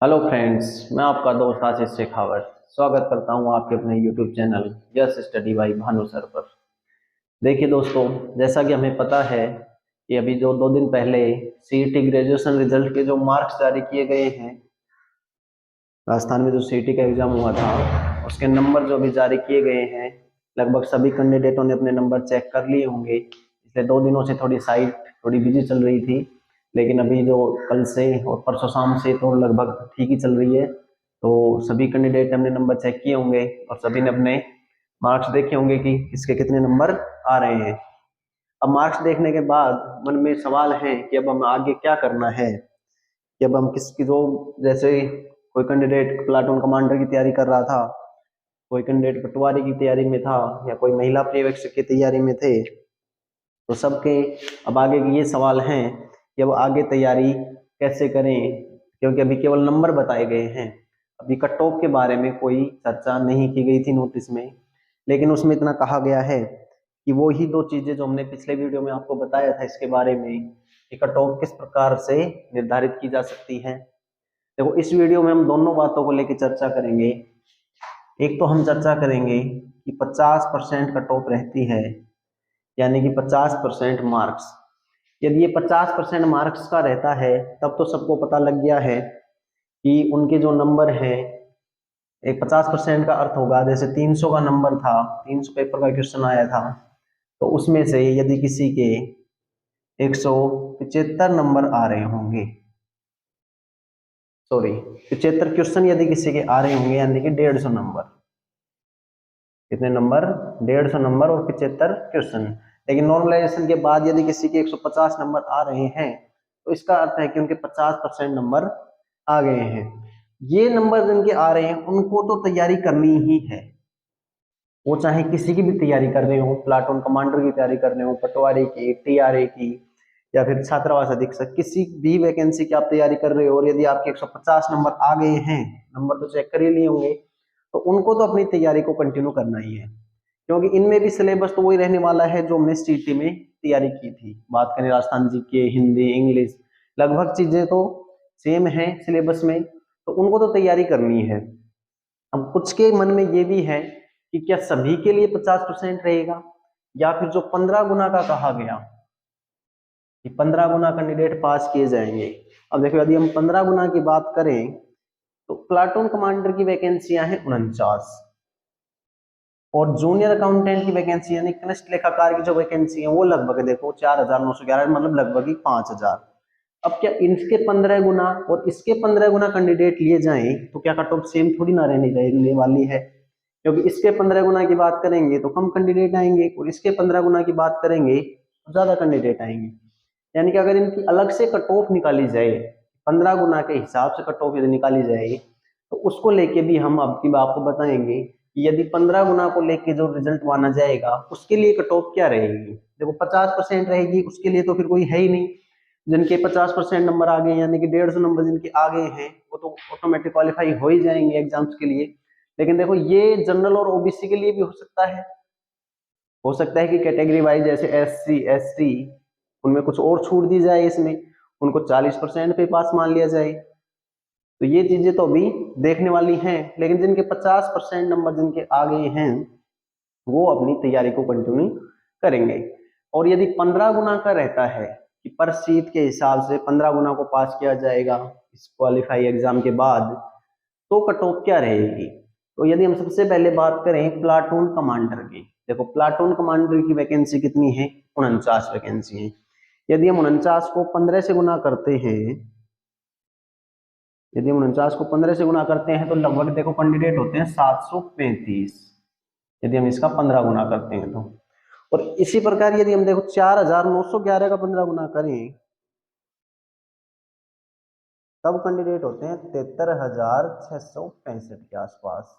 Hello friends, मैं आपका दोस्त आशीष शेखावत स्वागत करता हूं आपके अपने YouTube channel yes study by Bhanu sir पर। देखिए दोस्तों, जैसा कि हमें पता है कि अभी जो 2 दिन पहले सीईटी ग्रेजुएशन रिजल्ट के जो मार्क्स जारी किए गए हैं, राजस्थान में जो सीईटी का एग्जाम हुआ था उसके नंबर जो अभी जारी किए गए हैं, लगभग सभी कैंडिडेटों ने अपने नंबर चेक कर लिए होंगे। पिछले 2 दिनों से थोड़ी साइट थोड़ी बिजी चल रही थी, लेकिन अभी जो कल से और परसों शाम से तो लगभग ठीक ही चल रही है। तो सभी कैंडिडेट ने अपने नंबर चेक किए होंगे और सभी ने अपने मार्क्स देखे होंगे कि किसके कितने नंबर आ रहे हैं। अब मार्क्स देखने के बाद मन में सवाल है कि अब हम आगे क्या करना है, कि अब हम किसकी जो, जैसे कोई कैंडिडेट प्लाटून कमांडर की तैयारी कर रहा था, कोई कैंडिडेट पटवारी की तैयारी में था, या कोई महिला पर्यवेक्षक की तैयारी में थे। तो सबके अब आगे के ये सवाल हैं कि अब आगे तैयारी कैसे करें, क्योंकि अभी केवल नंबर बताए गए हैं। अभी कट ऑफ के बारे में कोई चर्चा नहीं की गई थी नोटिस में, लेकिन उसमें इतना कहा गया है कि वो ही दो चीजें जो हमने पिछले वीडियो में आपको बताया था इसके बारे में, कि कट ऑफ किस प्रकार से निर्धारित की जा सकती है। देखो, इस वीडियो में हम दोनों बातों को लेकर चर्चा करेंगे। एक तो हम चर्चा करेंगे कि 50% कट ऑफ रहती है, यानी कि 50% मार्क्स। यदि ये 50% मार्क्स का रहता है तब तो सबको पता लग गया है कि उनके जो नंबर हैं, एक 50% का अर्थ होगा जैसे 300 का नंबर था, 300 पेपर का क्वेश्चन आया था, तो उसमें से यदि किसी के 175 नंबर आ रहे होंगे, सॉरी 75 क्वेश्चन यदि किसी के आ रहे होंगे, यानी कि 150 नंबर। कितने नंबर? 150 नंबर और 75 क्वेश्चन। लेकिन नॉर्मलाइजेशन के बाद यदि किसी के 150 नंबर आ रहे हैं तो इसका अर्थ है कि उनके 50% नंबर आ गए हैं। ये नंबर जिनके आ रहे हैं उनको तो तैयारी करनी ही है, वो चाहे किसी की भी तैयारी कर रहे हो, प्लाटून कमांडर की तैयारी कर रहे हो, पटवारी की, टीआरए की, या फिर छात्रावास अधीक्षक, किसी भी वैकेंसी की आप तैयारी कर रहे हो और यदि आपके 150 नंबर आ गए हैं, नंबर तो चेक कर ही लिए होंगे, तो उनको तो अपनी तैयारी को कंटिन्यू करना ही है, क्योंकि इनमें भी सिलेबस तो वही रहने वाला है जो हमने सीटी में तैयारी की थी। बात करें राजस्थान जी के, हिंदी, इंग्लिश, लगभग चीजें तो सेम है सिलेबस में, तो उनको तो तैयारी करनी है। अब कुछ के मन में ये भी है कि क्या सभी के लिए 50% रहेगा, या फिर जो 15 गुना का कहा गया कि 15 गुना कैंडिडेट पास किए जाएंगे। अब देखो, यदि हम 15 गुना की बात करें तो प्लाटून कमांडर की वैकेंसियां हैं 49, और जूनियर अकाउंटेंट की वैकेंसी यानी कनिष्ठ लेखाकार की जो वैकेंसी है वो लगभग देखो 4,911, मतलब लगभग ही 5,000। अब क्या इनके 15 गुना और इसके 15 गुना कैंडिडेट लिए जाएं तो क्या कट ऑफ सेम थोड़ी ना रहने वाली है, क्योंकि इसके 15 गुना की बात करेंगे तो कम कैंडिडेट आएंगे और इसके 15 गुना की बात करेंगे तो ज्यादा कैंडिडेट आएंगे। यानी कि अगर इनकी अलग से कट ऑफ निकाली जाए, 15 गुना के हिसाब से कट ऑफ यदि निकाली जाए, तो उसको लेके भी हम अब की बात आपको बताएंगे कि यदि 15 गुना को लेके जो रिजल्ट माना जाएगा उसके लिए कट ऑफ क्या रहेगी। देखो, 50% रहेगी उसके लिए तो फिर कोई है ही नहीं। जिनके 50% नंबर आ गए, यानी कि 150 नंबर जिनके आ गए हैं, वो तो ऑटोमेटिक क्वालिफाई हो ही जाएंगे एग्जाम्स के लिए। लेकिन देखो, ये जनरल और ओबीसी के लिए भी हो सकता है। हो सकता है कि कैटेगरी वाइज जैसे एससी, एसटी, उनमें कुछ और छूट दी जाए, इसमें उनको 40% पे पास मान लिया जाए। तो ये चीजें तो अभी देखने वाली हैं, लेकिन जिनके 50% नंबर जिनके आ गए हैं वो अपनी तैयारी को कंटिन्यू करेंगे। और यदि 15 गुना का रहता है कि पर सीट के हिसाब से 15 गुना को पास किया जाएगा इस क्वालिफाई एग्जाम के बाद, तो कट ऑफ क्या रहेगी। तो यदि हम सबसे पहले बात करें प्लाटून कमांडर की, देखो प्लाटून कमांडर की वैकेंसी कितनी है? 49 वैकेंसी है। यदि हम 49 को 15 से गुना करते हैं, यदि हम 49 को 15 से गुना करते हैं तो लगभग देखो कैंडिडेट होते हैं 735, यदि हम इसका 15 गुना करते हैं तो। और इसी प्रकार यदि हम देखो 4,911 का 15 गुना करें, तब कैंडिडेट होते हैं 73,665 के आसपास।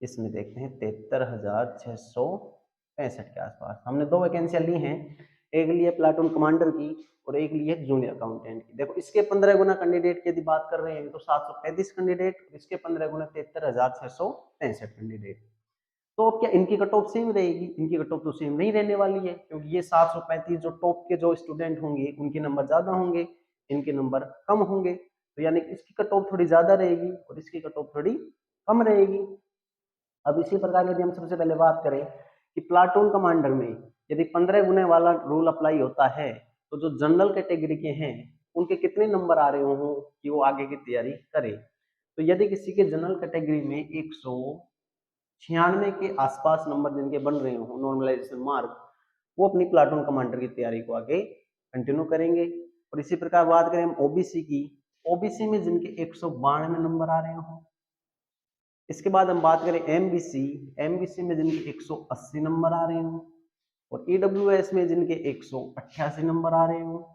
इसमें देखते हैं 73,665 के आसपास। हमने दो वैकेंसियां ली हैं, एक ली है प्लाटून कमांडर की और एक ली है जूनियर अकाउंटेंट की। देखो, इसके 15 गुना कैंडिडेट की यदि बात कर रहे हैं तो 735 कैंडिडेट, इसके 15 गुना 73,665 कैंडिडेट। तो अब क्या इनकी कट ऑफ सेम रहेगी? इनकी कट ऑफ तो सेम नहीं रहने वाली है, क्योंकि ये 735 जो टॉप के जो स्टूडेंट होंगे उनके नंबर ज्यादा होंगे, इनके नंबर कम होंगे। तो यानी कि इसकी कट ऑफ थोड़ी ज्यादा रहेगी और इसकी कट ऑफ थोड़ी कम रहेगी। अब इसी प्रकार यदि हम सबसे पहले बात करें कि प्लाटून कमांडर में यदि 15 गुने वाला रूल अप्लाई होता है तो जो जनरल कैटेगरी के हैं उनके कितने नंबर आ रहे हों कि वो आगे की तैयारी करें। तो यदि किसी के जनरल कैटेगरी में 196 के आसपास नंबर जिनके बन रहे हो नॉर्मलाइजेशन मार्क, वो अपनी प्लाटून कमांडर की तैयारी को आगे कंटिन्यू करेंगे। और इसी प्रकार बात करें हम ओबीसी की, ओबीसी में जिनके 192 नंबर आ रहे हो। इसके बाद हम बात करें एमबीसी, एमबीसी में जिनके 180 नंबर आ रहे हो और ईडब्ल्यूएस में जिनके 188 नंबर आ रहे हो।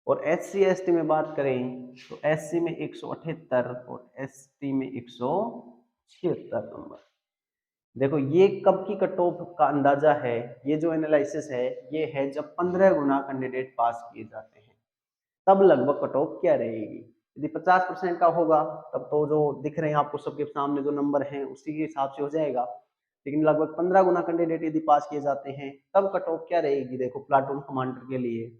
और एससी एसटी में बात करें तो एससी में 178 और एसटी में 176 नंबर। देखो ये कब की कट ऑफ का अंदाजा है, ये जो एनालिसिस है ये है जब 15 गुना कैंडिडेट पास किए जाते हैं तब लगभग कट ऑफ क्या रहेगी। यदि 50% का होगा तब तो जो दिख रहे हैं आपको सबके सामने जो नंबर हैं उसी के हिसाब से हो जाएगा, लेकिन लगभग 15 गुना कैंडिडेट यदि पास किए जाते हैं तब कट ऑफ क्या रहेगी। देखो प्लाटून कमांडर के लिए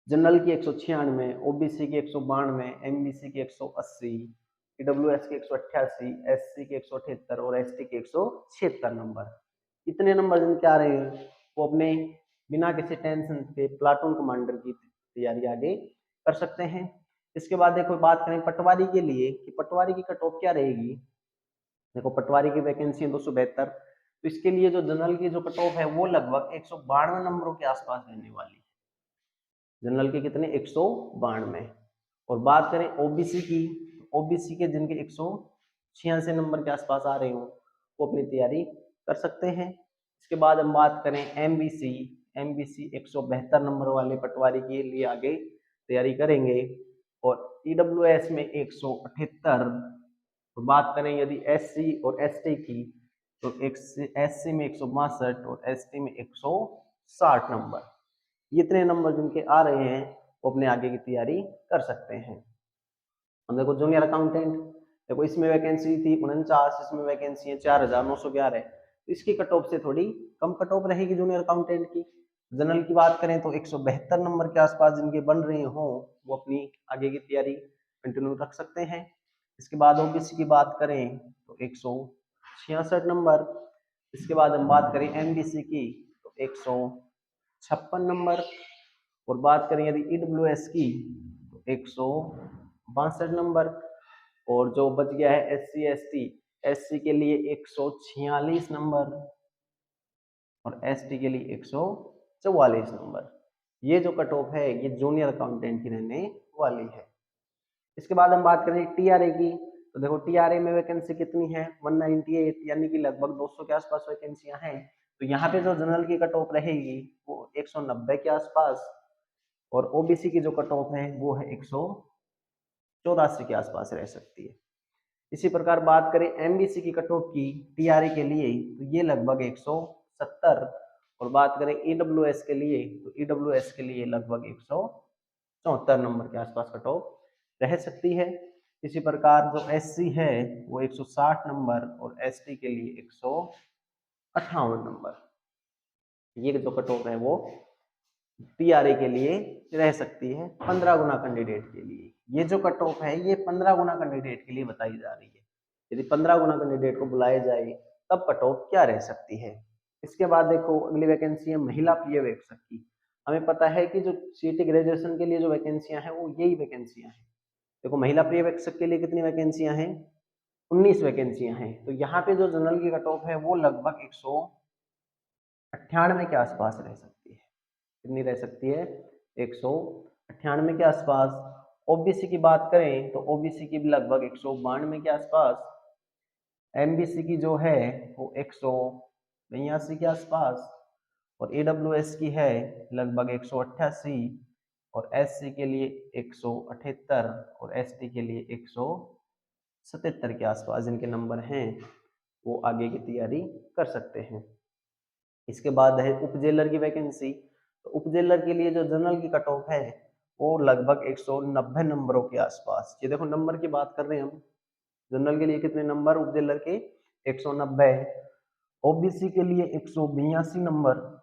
जनरल की 196, ओबीसी की 192, एमबीसी की 180, ईडब्ल्यूएस की 188, एससी की 178 और एसटी के 176 नंबर। इतने नंबर जिनके आ रहे हैं वो अपने बिना किसी टेंशन के प्लाटून कमांडर की तैयारी आगे कर सकते हैं। इसके बाद देखो बात करें पटवारी के लिए कि पटवारी की कट ऑफ क्या रहेगी। देखो पटवारी की वैकेंसी है 272, तो इसके लिए जो जनरल की जो कट ऑफ है वो लगभग 192 नंबरों के आसपास रहने वाली है। जनरल के कितने 192। और बात करें ओबीसी की, ओबीसी के जिनके 186 नंबर के आसपास आ रहे हो वो अपनी तैयारी कर सकते हैं। इसके बाद हम बात करें एमबीसी, एमबीसी 172 नंबर वाले पटवारी के लिए आगे तैयारी करेंगे। और ईडब्ल्यूएस में 178। और बात करें यदि एससी और एसटी की तो एससी में 162 और एसटी में 160 नंबर। इतने नंबर जिनके आ रहे हैं वो अपने आगे की तैयारी कर सकते हैं। हम देखो जूनियर अकाउंटेंट, देखो इसमें वैकेंसी थी 49, इसमें वैकेंसी है 4911, तो इसकी कट ऑफ से थोड़ी कम कट ऑफ रहेगी जूनियर अकाउंटेंट की। जनरल की बात करें तो 172 नंबर के आसपास जिनके बन रहे हो वो अपनी आगे की तैयारी कंटिन्यू रख सकते हैं। इसके बाद ओबीसी की बात करें तो 166 नंबर। इसके बाद हम बात करें एमबीसी की तो 156 नंबर। और बात करें यदि ईडब्ल्यूएस की तो 162 नंबर। और जो बच गया है एससी एसटी, एससी के लिए 146 नंबर और एसटी के लिए 144 नंबर। ये जो कट ऑफ है ये जूनियर अकाउंटेंट की रहने वाली है। इसके बाद हम बात करें टीआरए की, तो देखो टीआरए में वैकेंसी कितनी है 198, यानी कि लगभग 200 के आसपास वैकेंसियां हैं। तो यहाँ पे जो जनरल की कट ऑफ रहेगी वो 190 के आसपास और ओबीसी की जो कट ऑफ है वो है 184 के आसपास रह सकती है। इसी प्रकार बात करें एमबीसी की कट ऑफ की टीआरए के लिए तो ये लगभग 170। और बात करें ईडब्ल्यूएस के लिए तो ईडब्ल्यूएस के लिए लगभग 174 नंबर के आसपास कट ऑफ रह सकती है। इसी प्रकार जो एससी है वो 160 नंबर और एसटी के लिए 158 नंबर। ये जो कट ऑफ है वो टीआरए के लिए रह सकती है 15 गुना कैंडिडेट के लिए। ये जो कट ऑफ है ये 15 गुना कैंडिडेट के लिए बताई जा रही है। यदि 15 गुना कैंडिडेट को बुलाया जाए तब कट ऑफ क्या रह सकती है। इसके बाद देखो अगली वैकेंसी है महिला पर्यवेक्षक की। हमें पता है कि जो सीटी ग्रेजुएशन के लिए जो वैकेंसियां हैं वो यही वैकेंसियां हैं। देखो महिला पर्यवेक्षक के लिए कितनी वैकेंसियां हैं 19 वैकेंसियां हैं। तो यहाँ पे जो जनरल की कट ऑफ है वो लगभग 198 के आसपास रह सकती है। कितनी रह सकती है 198 के आसपास। ओबीसी की बात करें तो ओबीसी की भी लगभग 192 के आसपास। एमबीसी की जो है वो 182 के आसपास और ईडब्ल्यूएस की है लगभग 188 और एससी के लिए 178 और एसटी के लिए 177 के आसपास जिनके नंबर हैं वो आगे की तैयारी कर सकते हैं। इसके बाद है उप जेलर की वैकेंसी, तो उप जेलर के लिए जो जनरल की कट ऑफ है वो लगभग 190 नंबरों के आसपास। ये देखो नंबर की बात कर रहे हैं हम, जनरल के लिए कितने नंबर उप जेलर के 190, ओबीसी के लिए 182 नंबर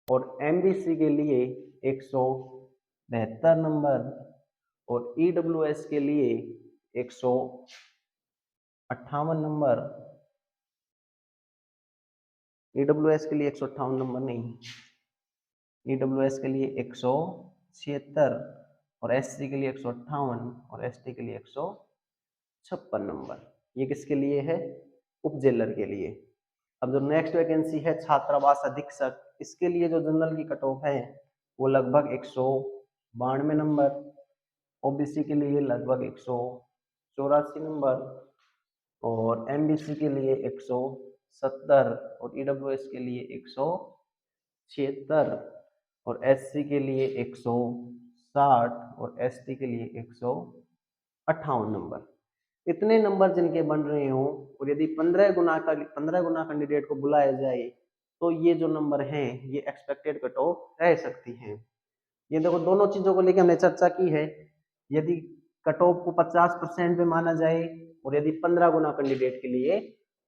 और एमबीसी के लिए 172 नंबर और EWS के लिए 158 नंबर, EWS के लिए 158 नंबर नहीं, EWS के लिए 176 और SC के लिए 158 और ST के लिए 156 नंबर। ये किसके लिए है? उप जेलर के लिए। अब जो नेक्स्ट वैकेंसी है छात्रावास अधीक्षक, इसके लिए जो जनरल की कट ऑफ है वो लगभग 192 नंबर, ओबीसी के लिए लगभग 184 नंबर और एमबीसी के लिए 170 और ईडब्ल्यूएस के लिए 176 और एससी के लिए 160 और एसटी के लिए 158 नंबर। इतने नंबर जिनके बन रहे हो और यदि 15 गुना कैंडिडेट को बुलाया जाए तो ये जो नंबर हैं ये एक्सपेक्टेड कट ऑफ रह सकती हैं। ये देखो दोनों चीजों को लेकर हमने चर्चा की है। यदि कट ऑफ को 50% में माना जाए और यदि 15 गुना कैंडिडेट के लिए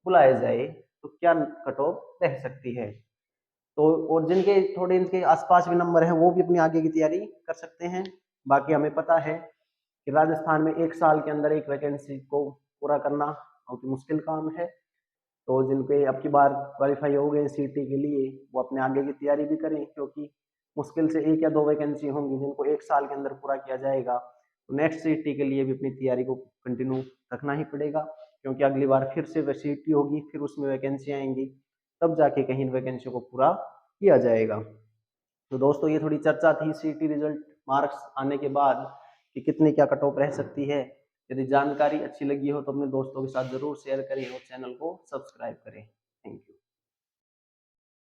बुलाया जाए तो क्या कट ऑफ रह सकती है। तो और जिनके थोड़े इनके आसपास भी नंबर हैं वो भी अपनी आगे की तैयारी कर सकते हैं। बाकी हमें पता है कि राजस्थान में 1 साल के अंदर एक वैकेंसी को पूरा करना बहुत मुश्किल काम है। तो जिनके अब की बार क्वालिफाई हो गए सीटी के लिए वो अपने आगे की तैयारी भी करें, क्योंकि मुश्किल से 1 या 2 वैकेंसी होंगी जिनको 1 साल के अंदर पूरा किया जाएगा। तो नेक्स्ट सीटी के लिए भी अपनी तैयारी को कंटिन्यू रखना ही पड़ेगा, क्योंकि अगली बार फिर से सीटी होगी, फिर उसमें वैकेंसी आएंगी, तब जाके कहीं वैकेंसी को पूरा किया जाएगा। तो दोस्तों ये थोड़ी चर्चा थी सीटी रिजल्ट मार्क्स आने के बाद कि कितनी क्या कट ऑफ रह सकती है। यदि जानकारी अच्छी लगी हो तो अपने दोस्तों के साथ जरूर शेयर करें और चैनल को सब्सक्राइब करें। Thank you.